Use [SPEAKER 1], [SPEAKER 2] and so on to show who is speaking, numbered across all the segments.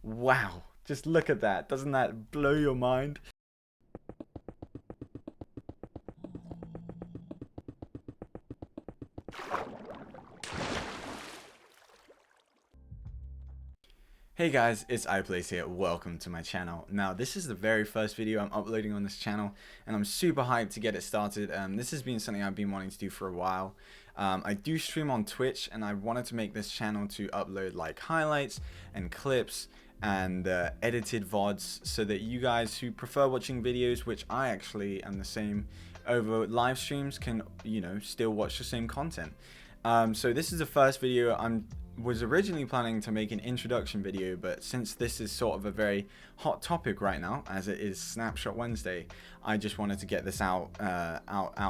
[SPEAKER 1] Wow, just look at that. Doesn't that blow your mind? Hey guys, it's iPlace here. Welcome to my channel. Now, this is the very first video I'm uploading on this channel, and I'm super hyped to get it started. This has been something I've been wanting to do for a while. I do stream on Twitch, and I wanted to make this channel to upload like highlights and clips and edited VODs so that you guys who prefer watching videos, which I actually am the same, over live streams can, still watch the same content. So this is the first video. Was originally planning to make an introduction video, but since this is sort of a very hot topic right now, as it is Snapshot Wednesday, I just wanted to get this out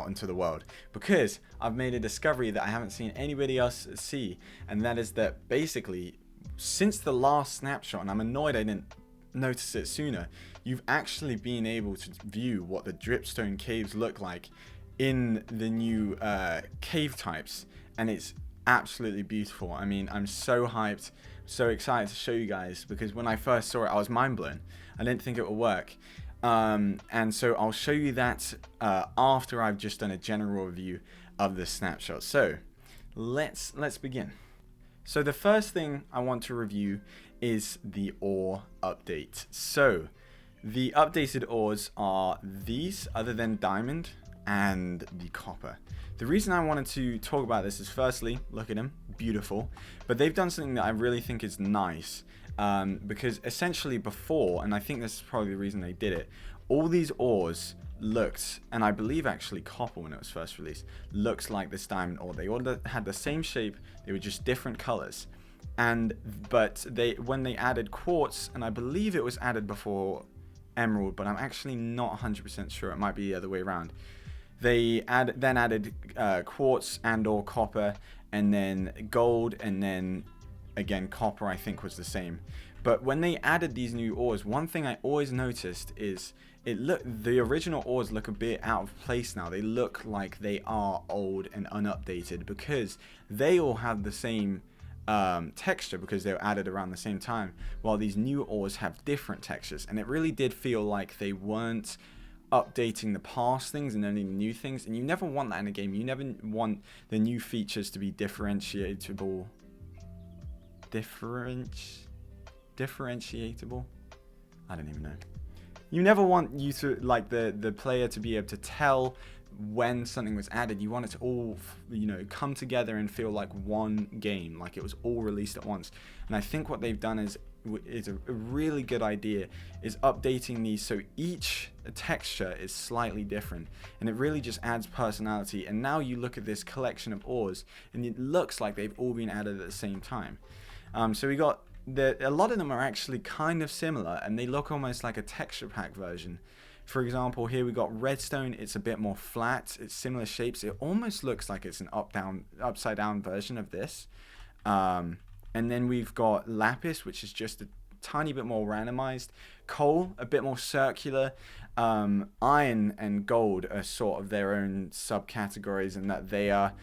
[SPEAKER 1] into the world, because I've made a discovery that I haven't seen anybody else see, and that is that basically since the last snapshot, and I'm annoyed I didn't notice it sooner, you've actually been able to view what the Dripstone Caves look like in the new cave types, and it's absolutely beautiful. I mean, I'm so hyped, so excited to show you guys, because when I first saw it, I was mind blown. I didn't think it would work. And so I'll show you that after I've just done a general review of the snapshot. So let's begin. So the first thing I want to review is the ore update. So the updated ores are these, other than diamond and the copper. The reason I wanted to talk about this is, firstly, look at them, beautiful, but they've done something that I really think is nice, because essentially before, and I think this is probably the reason they did it, all these ores looked, and I believe actually copper when it was first released, looks like this diamond ore. They all had the same shape, they were just different colors. But when they added quartz, and I believe it was added before emerald, but I'm actually not 100% sure, it might be the other way around. They then added quartz and or copper, and then gold, and then again copper I think was the same. But when they added these new ores, one thing I always noticed is the original ores look a bit out of place now. They look like they are old and unupdated, because they all have the same texture, because they were added around the same time, while these new ores have different textures, and it really did feel like they weren't updating the past things and only new things. And you never want that in a game. You never want the new features to be differentiatable. Differentiatable? I don't even know. You never want you to, like, the player to be able to tell when something was added. You want it to all, come together and feel like one game, like it was all released at once. And I think what they've done is a really good idea, is updating these so each texture is slightly different, and it really just adds personality. And now you look at this collection of ores and it looks like they've all been added at the same time. So we got a lot of them are actually kind of similar, and they look almost like a texture pack version. For example, here we got redstone. It's a bit more flat, it's similar shapes, it almost looks like it's an upside down version of this. And then we've got lapis, which is just a tiny bit more randomized. Coal, a bit more circular. Iron and gold are sort of their own subcategories, in that they are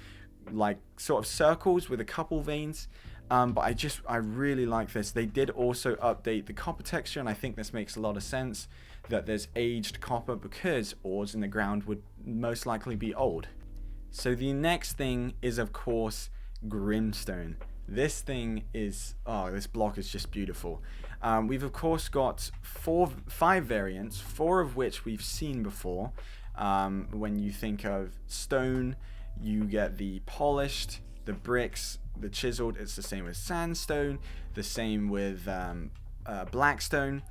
[SPEAKER 1] like sort of circles with a couple veins. But I really like this. They did also update the copper texture, and I think this makes a lot of sense, that there's aged copper, because ores in the ground would most likely be old. So the next thing is, of course, Grimstone. This thing is, this block is just beautiful. We've of course got 5 variants, 4 of which we've seen before. When you think of stone, you get the polished, the bricks, the chiseled. It's the same with sandstone, the same with blackstone,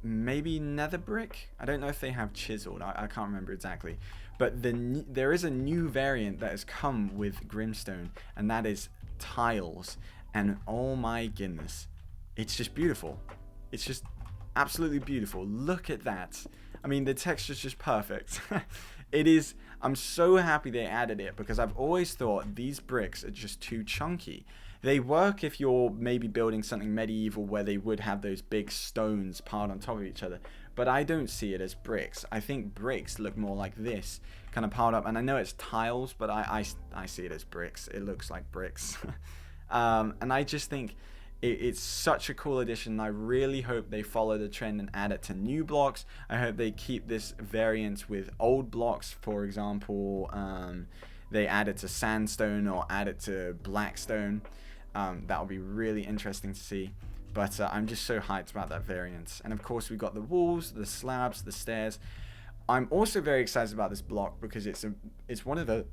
[SPEAKER 1] maybe nether brick. I don't know if they have chiseled, I can't remember exactly. But there is a new variant that has come with Grimstone, and that is tiles. And oh my goodness, it's just beautiful. It's just absolutely beautiful. Look at that. I mean, the texture's just perfect. It is. I'm so happy they added it, because I've always thought these bricks are just too chunky. They work if you're maybe building something medieval where they would have those big stones piled on top of each other, but I don't see it as bricks. I think bricks look more like this, kind of piled up. And I know it's tiles, but I see it as bricks. It looks like bricks. And I just think It's such a cool addition. I really hope they follow the trend and add it to new blocks. I hope they keep this variant with old blocks. For example, they add it to sandstone or add it to blackstone. That will be really interesting to see. But I'm just so hyped about that variant. And of course, we've got the walls, the slabs, the stairs. I'm also very excited about this block because it's one of the,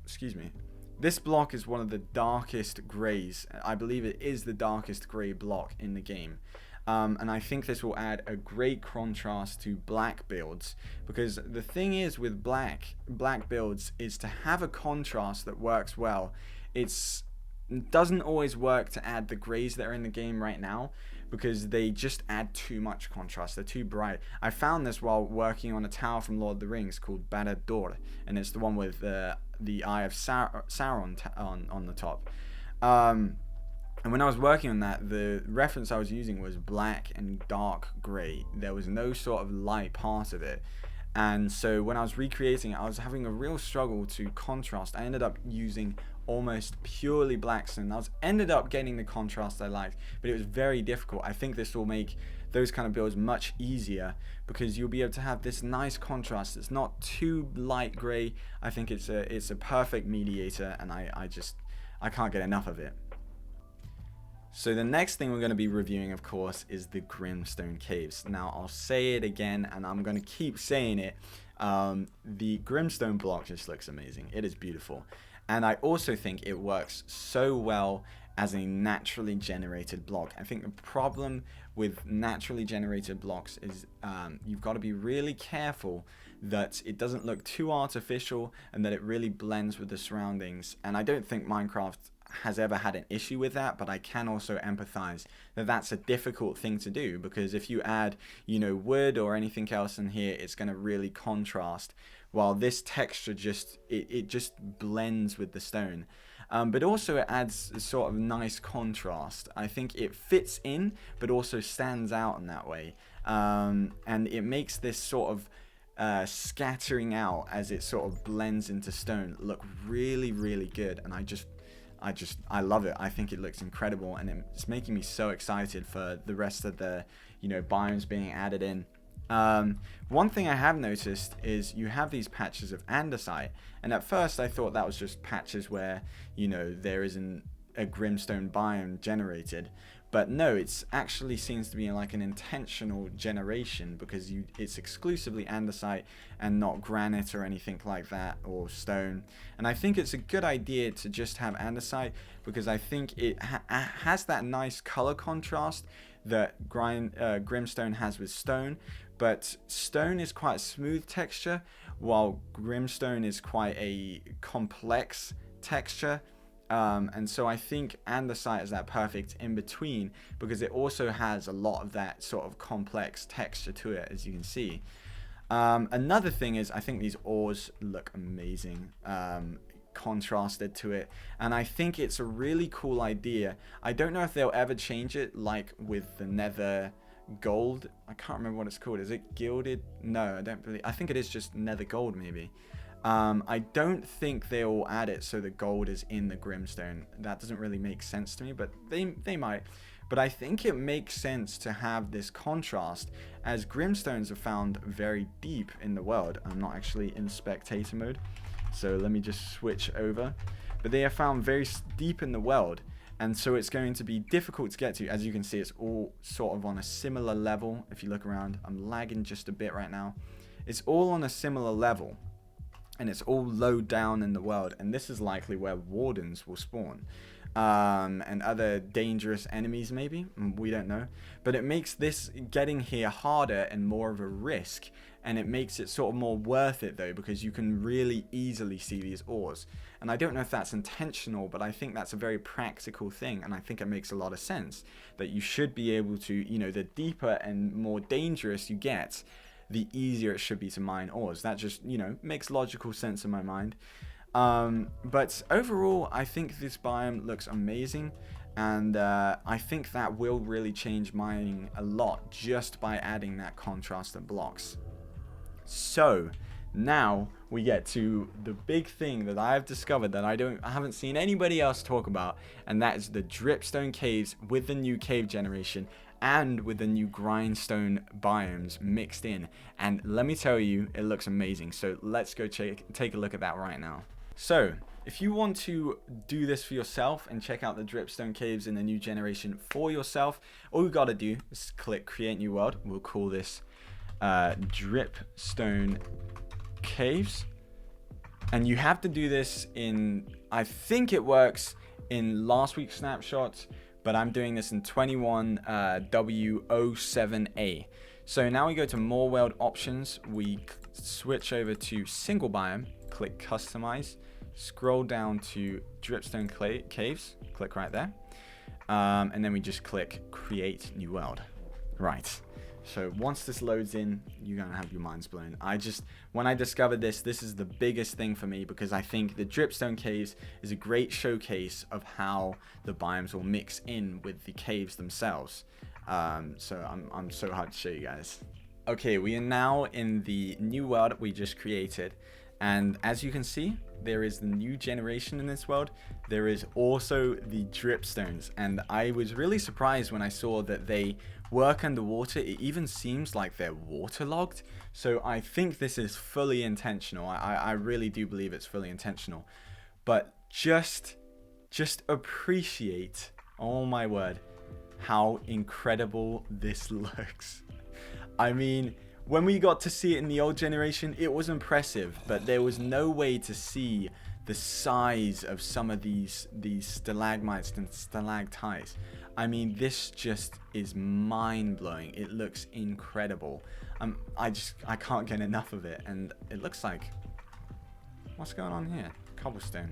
[SPEAKER 1] excuse me. This block is one of the darkest greys. I believe it is the darkest grey block in the game. And I think this will add a great contrast to black builds, because the thing is with black builds is to have a contrast that works well. It doesn't always work to add the greys that are in the game right now, because they just add too much contrast. They're too bright. I found this while working on a tower from Lord of the Rings called Barad-dûr, and it's the one with the Eye of Sauron on the top. And when I was working on that, the reference I was using was black and dark grey. There was no sort of light part of it. And so when I was recreating it, I was having a real struggle to contrast. I ended up using almost purely blackstone. I ended up getting the contrast I liked, but it was very difficult. I think this will make those kind of builds much easier, because you'll be able to have this nice contrast. It's not too light grey. I think it's a perfect mediator, and I can't get enough of it. So the next thing we're going to be reviewing, of course, is the Grimstone Caves. Now, I'll say it again, and I'm going to keep saying it. The Grimstone block just looks amazing. It is beautiful. And I also think it works so well as a naturally generated block. I think the problem with naturally generated blocks is you've got to be really careful that it doesn't look too artificial and that it really blends with the surroundings. And I don't think Minecraft has ever had an issue with that, but I can also empathize that that's a difficult thing to do, because if you add, wood or anything else in here, it's going to really contrast, while this texture just blends with the stone. But also it adds a sort of nice contrast. I think it fits in, but also stands out in that way. And it makes this sort of scattering out as it sort of blends into stone look really, really good. And I love it. I think it looks incredible, and it's making me so excited for the rest of the, biomes being added in. One thing I have noticed is you have these patches of andesite, and at first I thought that was just patches where, there isn't a Grimstone biome generated. But no, it's actually seems to be like an intentional generation, because it's exclusively andesite and not granite or anything like that, or stone. And I think it's a good idea to just have andesite, because I think it has that nice color contrast that Grimstone has with stone. But stone is quite a smooth texture, while Grimstone is quite a complex texture. And so I think andesite is that perfect in between, because it also has a lot of that sort of complex texture to it, as you can see. Another thing is, I think these ores look amazing contrasted to it, and I think it's a really cool idea. I don't know if they'll ever change it like with the nether gold. I can't remember what it's called. Is it gilded? No, I think it is just nether gold, maybe. I don't think they'll add it so the gold is in the Grimstone. That doesn't really make sense to me, but they might. But I think it makes sense to have this contrast, as Grimstones are found very deep in the world. I'm not actually in spectator mode, so let me just switch over. But they are found very deep in the world, and so it's going to be difficult to get to. As you can see, it's all sort of on a similar level. If you look around, I'm lagging just a bit right now. It's all on a similar level, and it's all low down in the world, and this is likely where wardens will spawn, and other dangerous enemies maybe, we don't know. But it makes this getting here harder and more of a risk, and it makes it sort of more worth it though, because you can really easily see these ores. And I don't know if that's intentional, but I think that's a very practical thing, and I think it makes a lot of sense that you should be able to, the deeper and more dangerous you get, the easier it should be to mine ores. That just, makes logical sense in my mind. But overall, I think this biome looks amazing, and I think that will really change mining a lot just by adding that contrast of blocks. So Now we get to the big thing that I have discovered that I haven't seen anybody else talk about, and that is the Dripstone Caves with the new cave generation and with the new Grindstone biomes mixed in. And let me tell you, it looks amazing. So let's go take a look at that right now. So if you want to do this for yourself and check out the Dripstone Caves in the new generation for yourself, all you gotta do is click Create New World. We'll call this Dripstone Caves, and you have to do this in, I think it works in last week's snapshot, but I'm doing this in 21W07A. So now we go to more world options, we switch over to single biome, click customize, scroll down to Dripstone Caves, click right there, and then we just click create new world. Right. So once this loads in, you're gonna have your minds blown. When I discovered this is the biggest thing for me, because I think the Dripstone Caves is a great showcase of how the biomes will mix in with the caves themselves. So I'm so hyped to show you guys. Okay, we are now in the new world we just created, and as you can see, there is the new generation in this world. There is also the dripstones, and I was really surprised when I saw that they work underwater. It even seems like they're waterlogged, so I think this is fully intentional. I really do believe it's fully intentional. But just appreciate, oh my word, how incredible this looks. I mean, when we got to see it in the old generation, it was impressive, but there was no way to see the size of some of these stalagmites and stalactites. I mean, this just is mind-blowing. It looks incredible. I can't get enough of it, and it looks like, what's going on here? Cobblestone.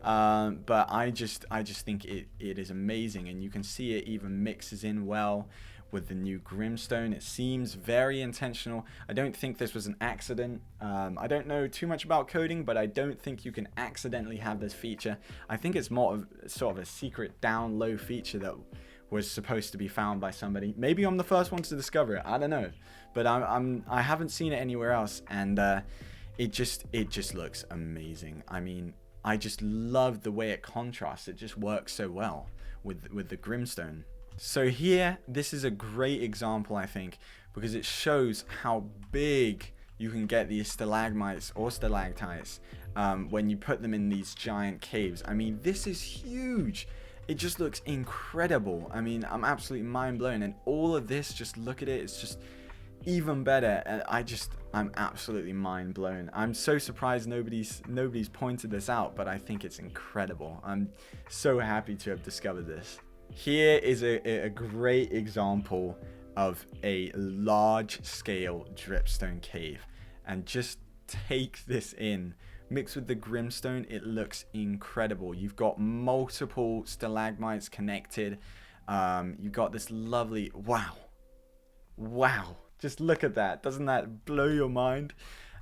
[SPEAKER 1] But I just think it is amazing, and you can see it even mixes in well with the new Grimstone. It seems very intentional. I don't think this was an accident. I don't know too much about coding, but I don't think you can accidentally have this feature. I think it's more of sort of a secret down low feature that was supposed to be found by somebody. Maybe I'm the first one to discover it. I don't know, but I haven't seen it anywhere else, and it just looks amazing. I mean, I just love the way it contrasts. It just works so well with the Grimstone. So here, this is a great example, I think, because it shows how big you can get these stalagmites or stalactites when you put them in these giant caves. I mean, this is huge. It just looks incredible. I mean, I'm absolutely mind blown, and all of this, just look at it, it's just even better. And I'm absolutely mind blown. I'm so surprised nobody's pointed this out, but I think it's incredible. I'm so happy to have discovered this. Here is a great example of a large scale dripstone cave, and just take this in. Mixed with the Grimstone, it looks incredible. You've got multiple stalagmites connected. You've got this lovely, wow, just look at that. Doesn't that blow your mind?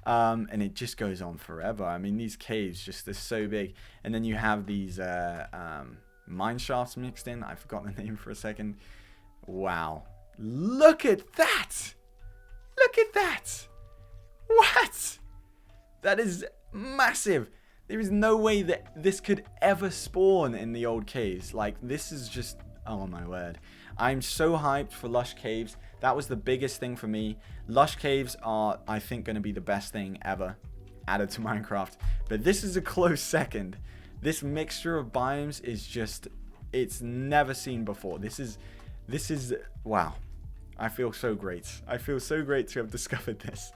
[SPEAKER 1] And it just goes on forever. I mean, these caves they're so big, and then you have these mine shafts mixed in. I forgot the name for a second. Wow, look at that. What? That is massive. There is no way that this could ever spawn in the old caves. Like, this is just, oh my word. I'm so hyped for Lush Caves. That was the biggest thing for me. Lush Caves are, I think, going to be the best thing ever added to Minecraft, but this is a close second. This mixture of biomes is just, it's never seen before. This is wow. I feel so great. I feel so great to have discovered this.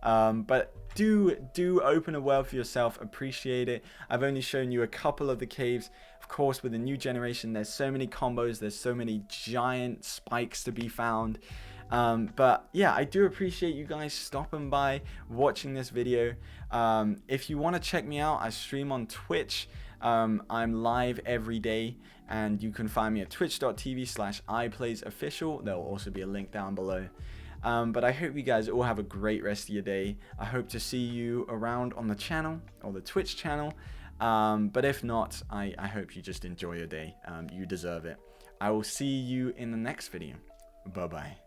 [SPEAKER 1] But do open a world for yourself. Appreciate it. I've only shown you a couple of the caves. Of course, with the new generation, there's so many combos. There's so many giant spikes to be found. But yeah, I do appreciate you guys stopping by, watching this video. If you want to check me out, I stream on Twitch. I'm live every day, and you can find me at twitch.tv/iPlaysOfficial. There'll also be a link down below. But I hope you guys all have a great rest of your day. I hope to see you around on the channel, or the Twitch channel. But if not, I hope you just enjoy your day. You deserve it. I will see you in the next video. Bye-bye.